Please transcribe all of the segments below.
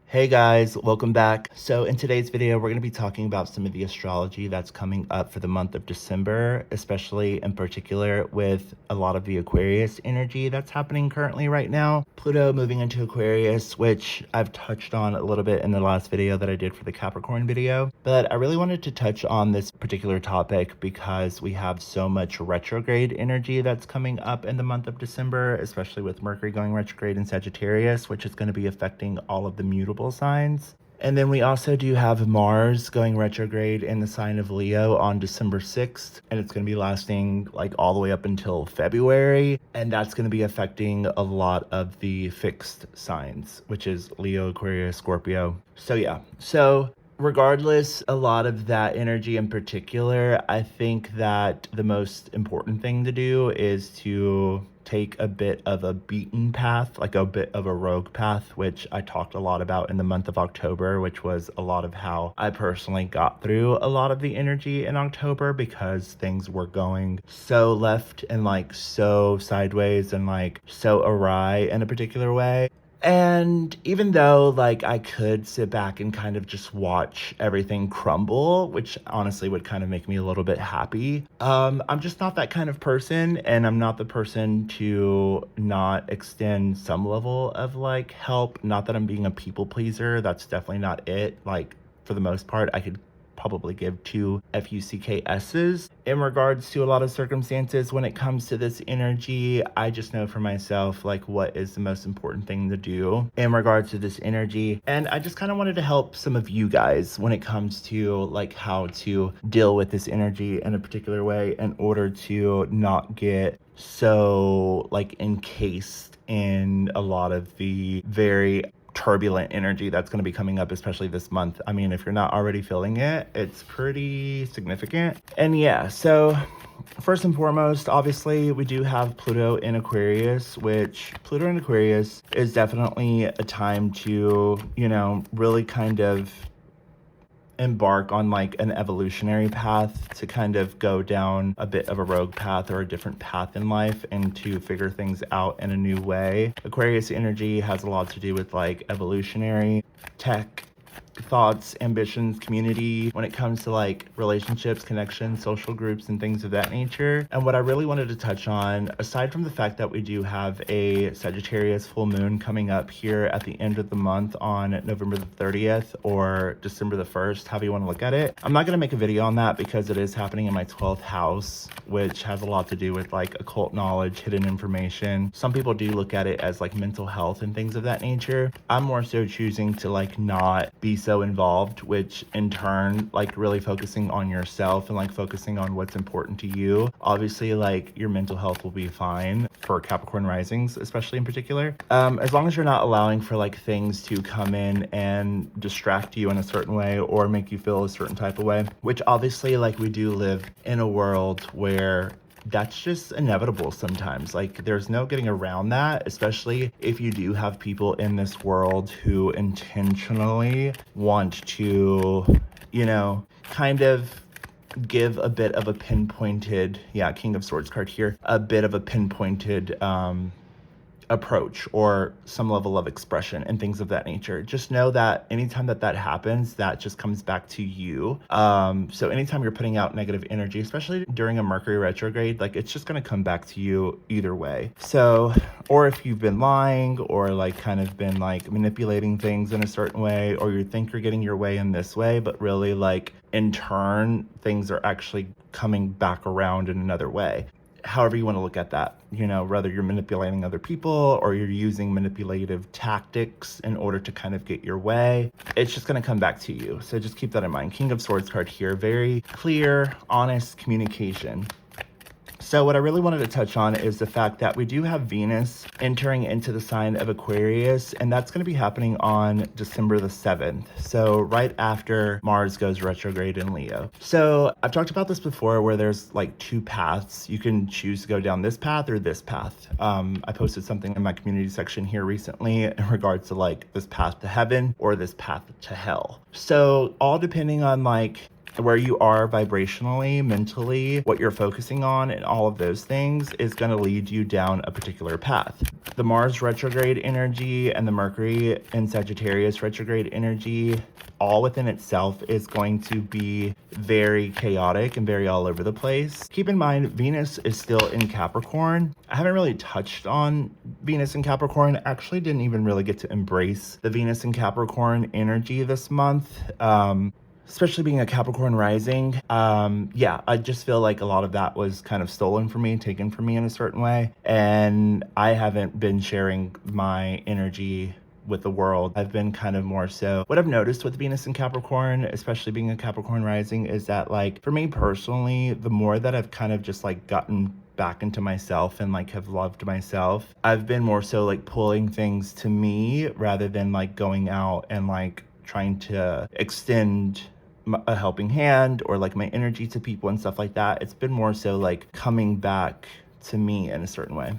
Hey guys, welcome back. So in today's video, we're going to be talking about some of the astrology that's coming up for the month of December, especially in particular with a lot of the Aquarius energy that's happening currently right now. Pluto moving into Aquarius, which I've touched on a little bit in the last video that I did for the Capricorn video. But I really wanted to touch on this particular topic because we have so much retrograde energy that's coming up in the month of December, especially with Mercury going retrograde in Sagittarius, which is going to be affecting all of the mutable signs. And then we also do have Mars going retrograde in the sign of Leo on December 6th, and it's going to be lasting like all the way up until February, and that's going to be affecting a lot of the fixed signs, which is Leo, Aquarius, Scorpio. So regardless, a lot of that energy in particular, I think that the most important thing to do is to take a bit of a beaten path, like a bit of a rogue path, which I talked a lot about in the month of October, which was a lot of how I personally got through a lot of the energy in October because things were going so left and like so sideways and like so awry in a particular way. And even though like I could sit back and kind of just watch everything crumble, which honestly would kind of make me a little bit happy, I'm just not that kind of person, and I'm not the person to not extend some level of like help. Not that I'm being a people pleaser, that's definitely not it. Like for the most part, I could probably give two FUCKS's in regards to a lot of circumstances when it comes to this energy. I just know for myself like what is the most important thing to do in regards to this energy, and I just kind of wanted to help some of you guys when it comes to like how to deal with this energy in a particular way in order to not get so like encased in a lot of the very turbulent energy that's going to be coming up, especially this month. I mean, if you're not already feeling it, it's pretty significant. And yeah, so first and foremost, obviously, we do have Pluto in Aquarius, which Pluto in Aquarius is definitely a time to, really kind of embark on like an evolutionary path, to kind of go down a bit of a rogue path or a different path in life and to figure things out in a new way. Aquarius energy has a lot to do with like evolutionary tech thoughts, ambitions, community, when it comes to like relationships, connections, social groups, and things of that nature. And what I really wanted to touch on, aside from the fact that we do have a Sagittarius full moon coming up here at the end of the month on November the 30th or December the 1st, however you want to look at it. I'm not going to make a video on that because it is happening in my 12th house, which has a lot to do with like occult knowledge, hidden information. Some people do look at it as like mental health and things of that nature. I'm more so choosing to like not be so involved, which in turn like really focusing on yourself and like focusing on what's important to you. Obviously like your mental health will be fine for Capricorn risings, especially in particular, as long as you're not allowing for like things to come in and distract you in a certain way or make you feel a certain type of way, which obviously like we do live in a world where that's just inevitable sometimes. Like there's no getting around that, especially if you do have people in this world who intentionally want to, kind of give a bit of a pinpointed, King of Swords card here, a bit of a pinpointed approach or some level of expression and things of that nature. Just know that anytime that happens, that just comes back to you. So anytime you're putting out negative energy, especially during a Mercury retrograde, like it's just going to come back to you either way. So, or if you've been lying or like kind of been like manipulating things in a certain way, or you think you're getting your way in this way, but really like in turn, things are actually coming back around in another way. However you want to look at that, whether you're manipulating other people or you're using manipulative tactics in order to kind of get your way, it's just going to come back to you. So just keep that in mind. King of Swords card here, very clear, honest communication. So what I really wanted to touch on is the fact that we do have Venus entering into the sign of Aquarius, and that's going to be happening on December the 7th. So right after Mars goes retrograde in Leo. So I've talked about this before where there's like two paths. You can choose to go down this path or this path. I posted something in my community section here recently in regards to like this path to heaven or this path to hell. So all depending on like Where you are vibrationally, mentally, what you're focusing on, and all of those things is going to lead you down a particular path. The Mars retrograde energy and the Mercury and Sagittarius retrograde energy, all within itself, is going to be very chaotic and very all over the place. Keep in mind, Venus is still in Capricorn. I haven't really touched on Venus in Capricorn. Actually didn't even really get to embrace the Venus in Capricorn energy this month. Especially being a Capricorn rising. Yeah, I just feel like a lot of that was kind of stolen from me, taken from me in a certain way. And I haven't been sharing my energy with the world. I've been kind of more so, what I've noticed with Venus and Capricorn, especially being a Capricorn rising, is that like, for me personally, the more that I've kind of just like gotten back into myself and like have loved myself, I've been more so like pulling things to me rather than like going out and like trying to extend a helping hand or like my energy to people and stuff like that. It's been more so like coming back to me in a certain way.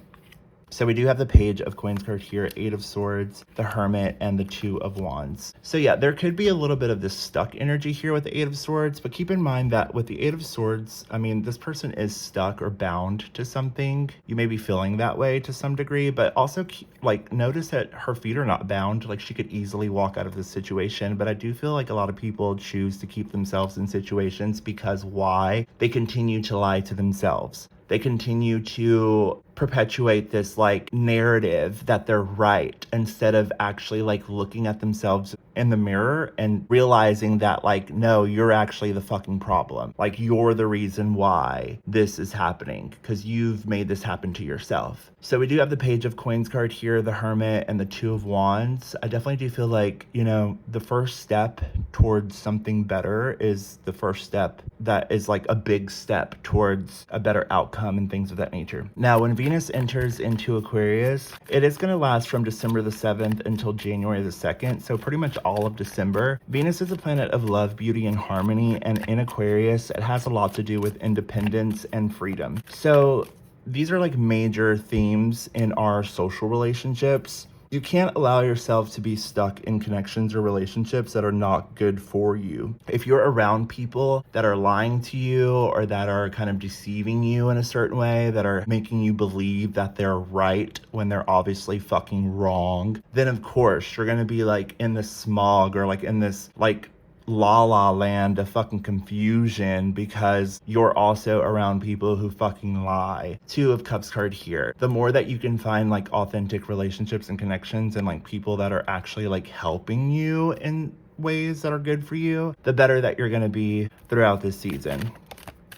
So we do have the Page of Coins card here, 8 of Swords, the Hermit, and the 2 of Wands. So yeah, there could be a little bit of this stuck energy here with the 8 of Swords, but keep in mind that with the 8 of Swords, I mean, this person is stuck or bound to something. You may be feeling that way to some degree, but also like notice that her feet are not bound. Like she could easily walk out of this situation, but I do feel like a lot of people choose to keep themselves in situations because why? They continue to lie to themselves. They continue to perpetuate this like narrative that they're right instead of actually like looking at themselves in the mirror and realizing that like, no, you're actually the fucking problem. Like you're the reason why this is happening because you've made this happen to yourself. So we do have the Page of Coins card here, the Hermit, and the 2 of Wands. I definitely do feel like, you know, the first step towards something better is the first step that is like a big step towards a better outcome and things of that nature. Now, when Venus enters into Aquarius, it is going to last from December the 7th until January the 2nd. So pretty much all of December. Venus is a planet of love, beauty, and harmony. And in Aquarius, it has a lot to do with independence and freedom. So these are like major themes in our social relationships. You can't allow yourself to be stuck in connections or relationships that are not good for you. If you're around people that are lying to you or that are kind of deceiving you in a certain way, that are making you believe that they're right when they're obviously fucking wrong, then of course you're gonna be like in this smog or like in this like la la land of fucking confusion because you're also around people who fucking lie. 2 of Cups card here. The more that you can find like authentic relationships and connections and like people that are actually like helping you in ways that are good for you, the better that you're gonna be throughout this season.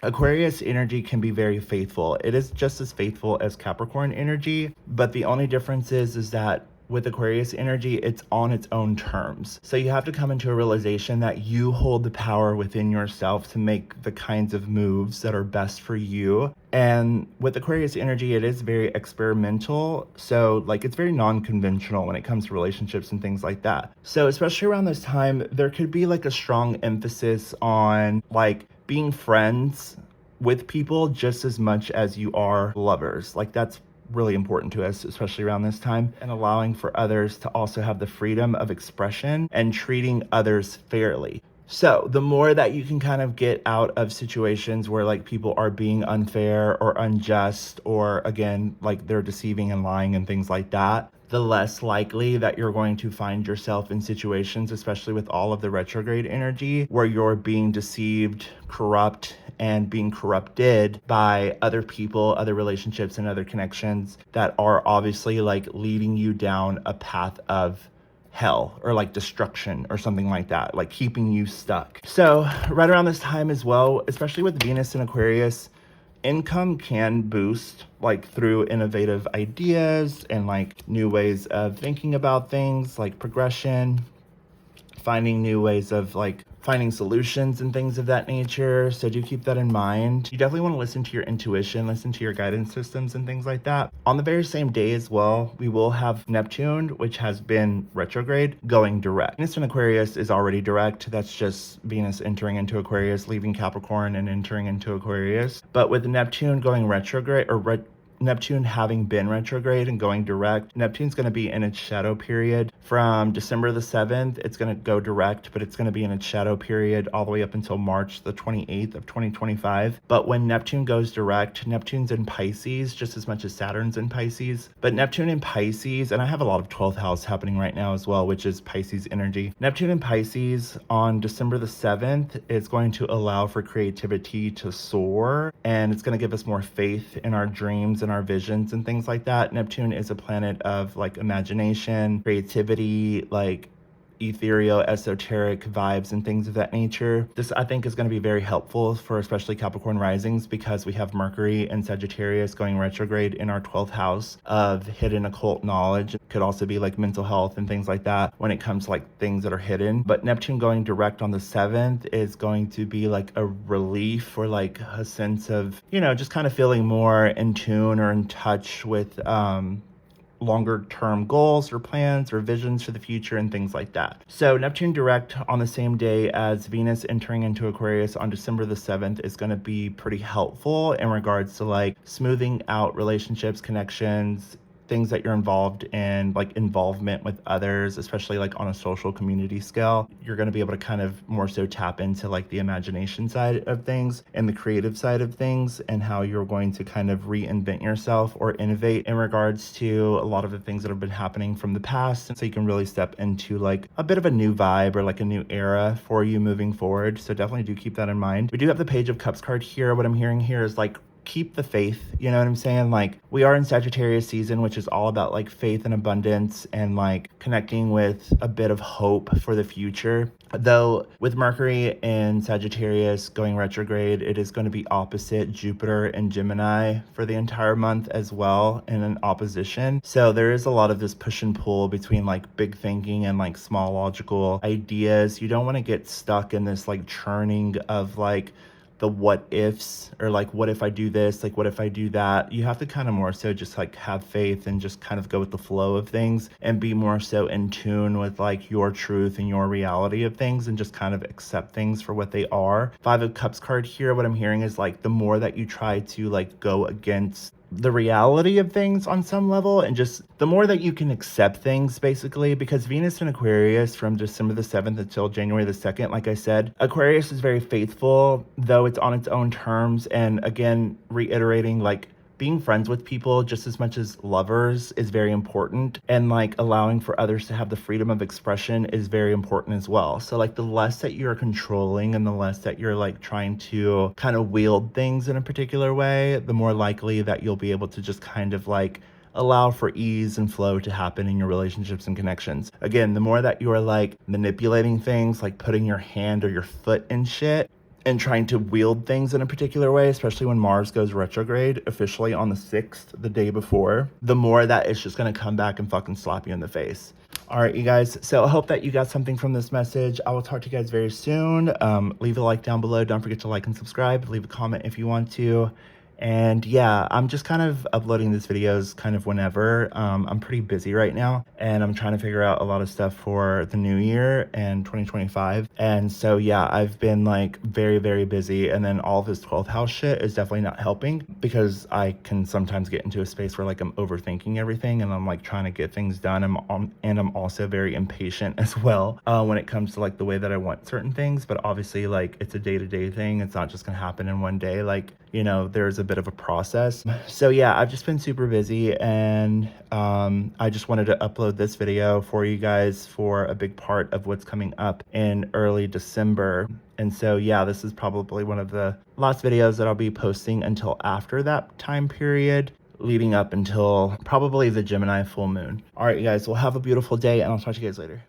Aquarius energy can be very faithful. It is just as faithful as Capricorn energy, but the only difference is that with Aquarius energy, it's on its own terms. So you have to come into a realization that you hold the power within yourself to make the kinds of moves that are best for you. And with Aquarius energy, it is very experimental. So like it's very non-conventional when it comes to relationships and things like that. So especially around this time, there could be like a strong emphasis on like being friends with people just as much as you are lovers. Like that's really important to us, especially around this time, and allowing for others to also have the freedom of expression and treating others fairly. So the more that you can kind of get out of situations where like people are being unfair or unjust, or again, like they're deceiving and lying and things like that, the less likely that you're going to find yourself in situations, especially with all of the retrograde energy, where you're being deceived, corrupt, and being corrupted by other people, other relationships, and other connections that are obviously like leading you down a path of hell or like destruction or something like that, like keeping you stuck. So right around this time as well, especially with Venus in Aquarius, income can boost like through innovative ideas and like new ways of thinking about things, like progression, finding new ways of like finding solutions and things of that nature. So do keep that in mind. You definitely want to listen to your intuition, listen to your guidance systems and things like that. On the very same day as well, we will have Neptune, which has been retrograde, going direct. Venus in Aquarius is already direct. That's just Venus entering into Aquarius, leaving Capricorn and entering into Aquarius. But with Neptune going retrograde, or Neptune having been retrograde and going direct, Neptune's going to be in its shadow period from December the 7th. It's going to go direct, but it's going to be in its shadow period all the way up until March the 28th of 2025. But when Neptune goes direct, Neptune's in Pisces just as much as Saturn's in Pisces. But Neptune in Pisces, and I have a lot of 12th house happening right now as well, which is Pisces energy. Neptune in Pisces on December the 7th is going to allow for creativity to soar, and it's going to give us more faith in our dreams and our visions and things like that. Neptune is a planet of like imagination, creativity, like ethereal, esoteric vibes and things of that nature. This, I think, is going to be very helpful for especially Capricorn risings because we have Mercury and Sagittarius going retrograde in our 12th house of hidden occult knowledge. It could also be like mental health and things like that when it comes to like things that are hidden. But Neptune going direct on the 7th is going to be like a relief or like a sense of, you know, just kind of feeling more in tune or in touch with longer term goals or plans or visions for the future and things like that. So Neptune direct on the same day as Venus entering into Aquarius on December the 7th is going to be pretty helpful in regards to like smoothing out relationships, connections, things that you're involved in, like involvement with others, especially like on a social community scale. You're going to be able to kind of more so tap into like the imagination side of things and the creative side of things, and how you're going to kind of reinvent yourself or innovate in regards to a lot of the things that have been happening from the past. And so you can really step into like a bit of a new vibe or like a new era for you moving forward. So definitely do keep that in mind. We do have the Page of Cups card here. What I'm hearing here is like, keep the faith, you know what I'm saying? Like, we are in Sagittarius season, which is all about like faith and abundance and like connecting with a bit of hope for the future. Though with Mercury in Sagittarius going retrograde, it is going to be opposite Jupiter and Gemini for the entire month as well, in an opposition. So there is a lot of this push and pull between like big thinking and like small logical ideas. You don't want to get stuck in this like churning of like the what ifs, or like, what if I do this, like what if I do that. You have to kind of more so just like have faith and just kind of go with the flow of things and be more so in tune with like your truth and your reality of things, and just kind of accept things for what they are. Five of Cups card here, what I'm hearing is like, the more that you try to like go against the reality of things on some level, and just the more that you can accept things, basically, because Venus in Aquarius from December the 7th until January the 2nd, like I said, Aquarius is very faithful, though it's on its own terms. And again, reiterating, like, being friends with people just as much as lovers is very important, and like allowing for others to have the freedom of expression is very important as well. So like, the less that you're controlling and the less that you're like trying to kind of wield things in a particular way, the more likely that you'll be able to just kind of like allow for ease and flow to happen in your relationships and connections. Again, the more that you're like manipulating things, like putting your hand or your foot in shit and trying to wield things in a particular way, especially when Mars goes retrograde officially on the 6th, the day before, the more that it's just going to come back and fucking slap you in the face. All right, you guys. So I hope that you got something from this message. I will talk to you guys very soon. Leave a like down below. Don't forget to like and subscribe. Leave a comment if you want to. And yeah, I'm just kind of uploading these videos kind of whenever. I'm pretty busy right now, and I'm trying to figure out a lot of stuff for the new year and 2025. And so yeah, I've been like very, very busy. And then all this 12th house shit is definitely not helping, because I can sometimes get into a space where like I'm overthinking everything and I'm like trying to get things done. And I'm also very impatient as well when it comes to like the way that I want certain things. But obviously, like, it's a day-to-day thing. It's not just gonna happen in one day. Like, you know, there's a bit of a process. So yeah, I've just been super busy, and I just wanted to upload this video for you guys for a big part of what's coming up in early December. And so yeah, this is probably one of the last videos that I'll be posting until after that time period, leading up until probably the Gemini full moon. All right, you guys, well, have a beautiful day, and I'll talk to you guys later.